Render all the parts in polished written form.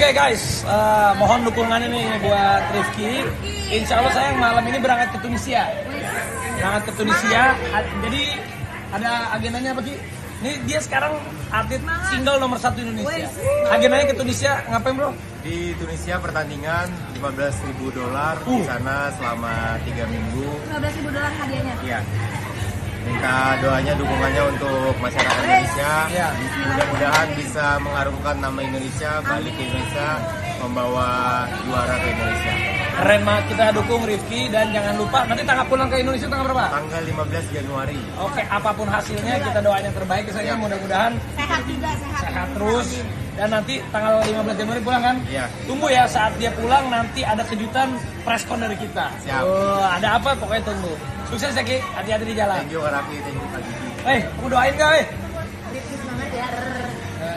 Oke guys, mohon dukungannya nih buat Rifki. Insya Allah saya malam ini berangkat ke Tunisia. Jadi ada agendanya apa Ki? Ini dia sekarang atlet single nomor 1 Indonesia. Agendanya ke Tunisia ngapain bro? Di Tunisia pertandingan $15.000 di sana selama 3 minggu. $15.000 hadiahnya. Iya. Minta doanya, dukungannya untuk masyarakat Indonesia. Ya. Mudah-mudahan bisa mengharumkan nama Indonesia, balik ke Indonesia, membawa juara ke Indonesia. Keren banget, kita dukung Rifki dan jangan lupa nanti tanggal pulang ke Indonesia tanggal berapa? Tanggal 15 Januari. Oke, apapun hasilnya kita doain yang terbaik saya mudah-mudahan Sehat juga, sehat terus. Dan nanti tanggal 15 Januari pulang kan? Iya. Tunggu ya saat dia pulang nanti ada kejutan preskon dari kita. Siap. Oh, ada apa pokoknya tunggu. Sukses ya Ki, hati-hati di jalan. Thank you Raffi, thank you Kak Gigi. Kamu doain gak Rifki semangat ya.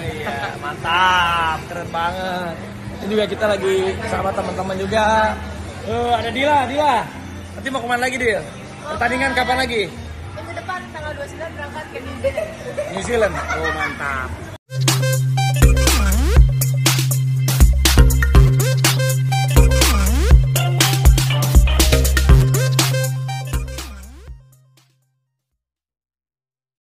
Iya, mantap, keren banget. Ini juga kita lagi sama teman-teman juga. Ada Dila. Nanti mau kemana lagi Dil? Pertandingan kapan lagi? Minggu depan tanggal 29 berangkat ke New Zealand. New Zealand. Oh mantap.